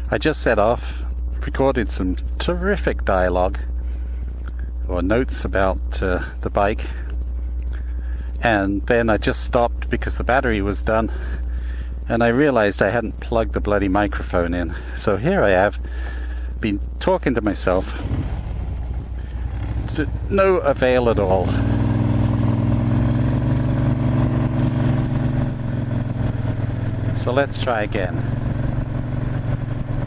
I just set off, recorded some terrific dialogue or notes about the bike, and then I just stopped because the battery was done and I realized I hadn't plugged the bloody microphone in. So here I have been talking to myself to no avail at all. So let's try again.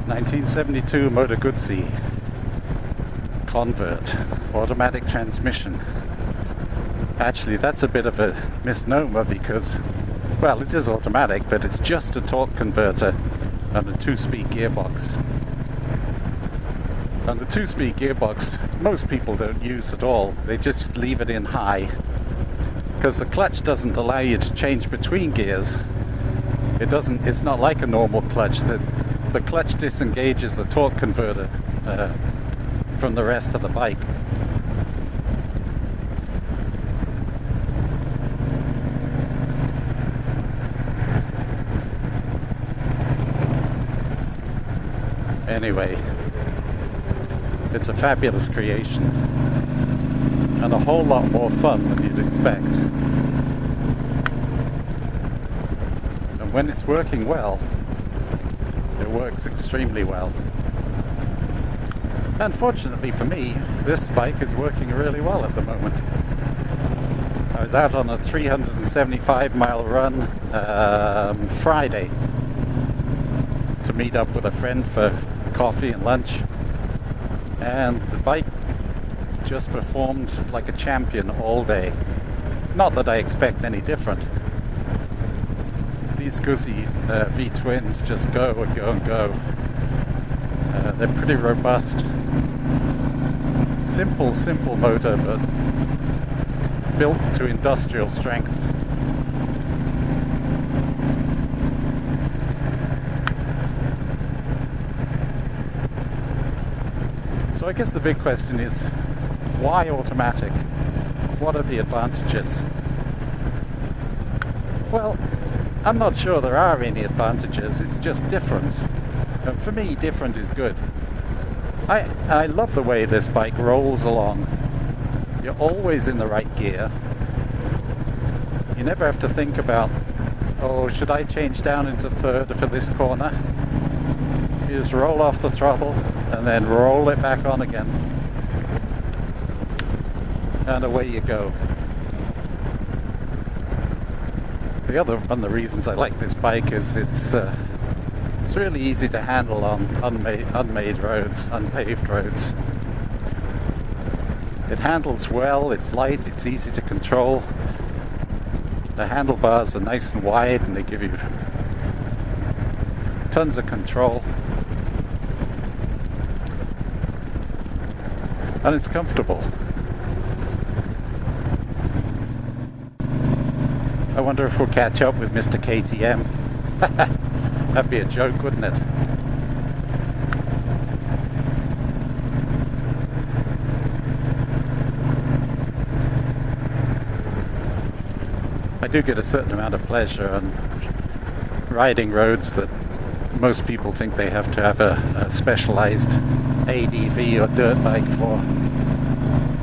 1972 Moto Guzzi Convert, automatic transmission. Actually, that's a bit of a misnomer because, well, it is automatic, but it's just a torque converter and a 2-speed gearbox. And the 2-speed gearbox, most people don't use at all. They just leave it in high because the clutch doesn't allow you to change between gears. It's not like a normal clutch. The clutch disengages the torque converter from the rest of the bike. Anyway, it's a fabulous creation and a whole lot more fun than you'd expect. And when it's working well, it works extremely well. Unfortunately for me, this bike is working really well at the moment. I was out on a 375-mile run Friday to meet up with a friend for coffee and lunch, and the bike just performed like a champion all day. Not that I expect any different. These Guzzi V-twins just go and go and go. They're pretty robust. Simple motor, but built to industrial strength. So I guess the big question is, why automatic? What are the advantages? Well, I'm not sure there are any advantages, it's just different. And for me, different is good. I love the way this bike rolls along. You're always in the right gear. You never have to think about, oh, should I change down into third for this corner? You just roll off the throttle and then roll it back on again. And away you go. The other one of the reasons I like this bike is it's really easy to handle on unmade roads, unpaved roads. It handles well, it's light, it's easy to control. The handlebars are nice and wide and they give you tons of control. And it's comfortable. I wonder if we'll catch up with Mr. KTM. That'd be a joke, wouldn't it? I do get a certain amount of pleasure on riding roads that most people think they have to have a specialized ADV or dirt bike for.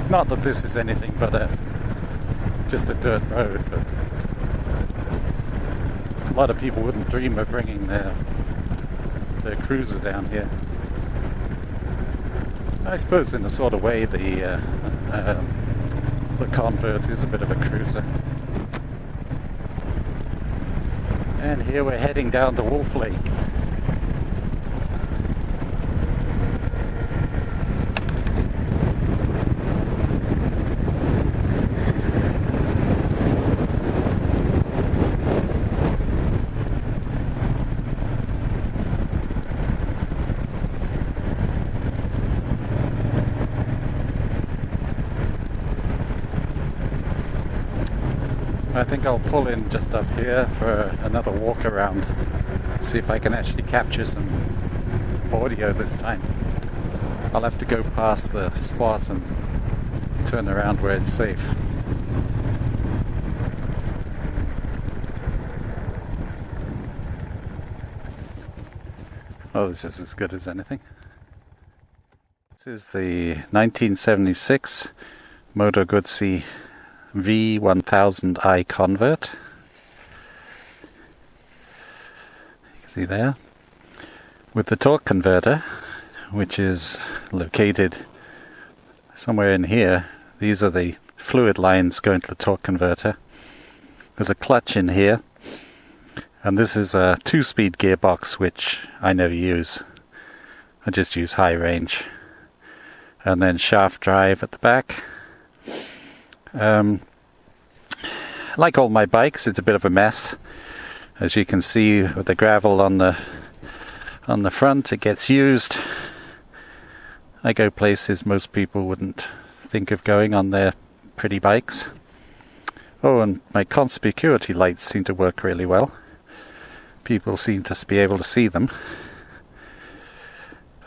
Not that this is anything but just a dirt road, but a lot of people wouldn't dream of bringing their cruiser down here. I suppose in a sort of way the Convert is a bit of a cruiser. And here we're heading down to Wolf Lake. I think I'll pull in just up here for another walk around, see if I can actually capture some audio this time. I'll have to go past the spot and turn around where it's safe. Oh, this is as good as anything. This is the 1976 Moto Guzzi V1000i Convert. You can see there. With the torque converter, which is located somewhere in here. These are the fluid lines going to the torque converter. There's a clutch in here. And this is a 2-speed gearbox, which I never use. I just use high range. And then shaft drive at the back. Like all my bikes, it's a bit of a mess. As you can see with the gravel on the front, it gets used. I go places most people wouldn't think of going on their pretty bikes. Oh, and my conspicuity lights seem to work really well. People seem to be able to see them.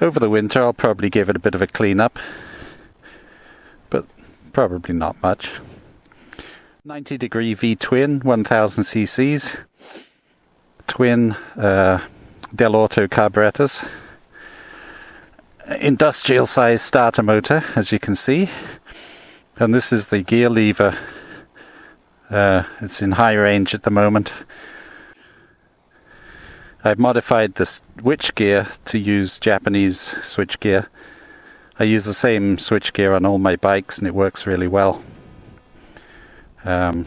Over the winter I'll probably give it a bit of a clean up, but probably not much. 90 degree V-twin, 1000 cc's, twin Del Auto carburetors, industrial size starter motor, as you can see, and this is the gear lever. It's in high range at the moment. I've modified the switch gear to use Japanese switch gear. I use the same switch gear on all my bikes and it works really well. LED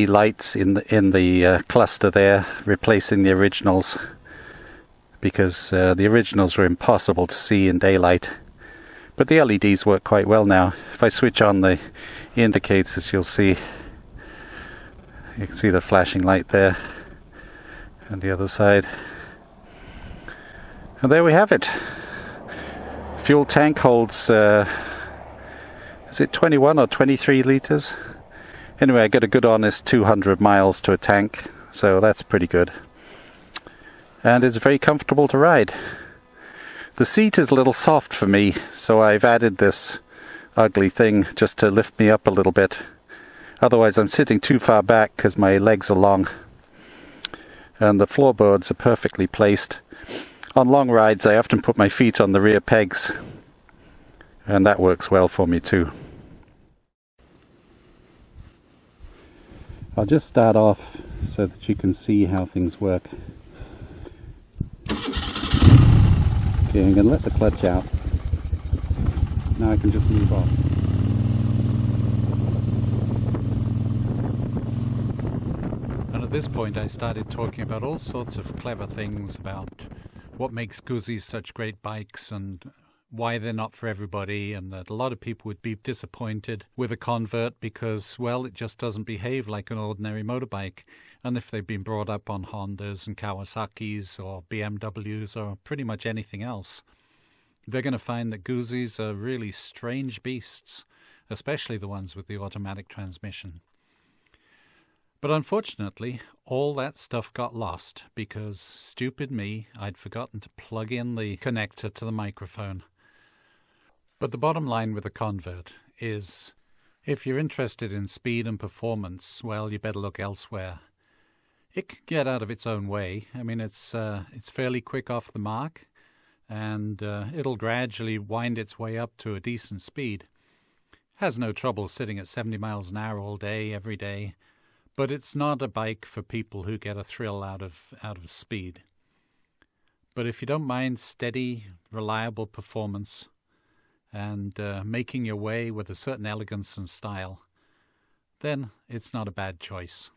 lights in the cluster there, replacing the originals, because the originals were impossible to see in daylight. But the LEDs work quite well now. If I switch on the indicators, you'll see. You can see the flashing light there, and the other side. And there we have it. Fuel tank holds, is it 21 or 23 litres? Anyway, I got a good honest 200 miles to a tank, so that's pretty good. And it's very comfortable to ride. The seat is a little soft for me, so I've added this ugly thing just to lift me up a little bit. Otherwise I'm sitting too far back because my legs are long. And the floorboards are perfectly placed. On long rides I often put my feet on the rear pegs. And that works well for me too. I'll just start off so that you can see how things work. Okay, I'm going to let the clutch out. Now I can just move off. And at this point I started talking about all sorts of clever things about what makes Guzzis such great bikes and why they're not for everybody, and that a lot of people would be disappointed with a Convert because, well, it just doesn't behave like an ordinary motorbike. And if they've been brought up on Hondas and Kawasaki's or BMWs or pretty much anything else, they're going to find that Guzzis are really strange beasts, especially the ones with the automatic transmission. But unfortunately, all that stuff got lost because, stupid me, I'd forgotten to plug in the connector to the microphone. But the bottom line with a Convert is, if you're interested in speed and performance, well, you better look elsewhere. It can get out of its own way. I mean, it's fairly quick off the mark, and it'll gradually wind its way up to a decent speed. Has no trouble sitting at 70 miles an hour all day, every day. But it's not a bike for people who get a thrill out of speed. But if you don't mind steady, reliable performance and making your way with a certain elegance and style, then it's not a bad choice.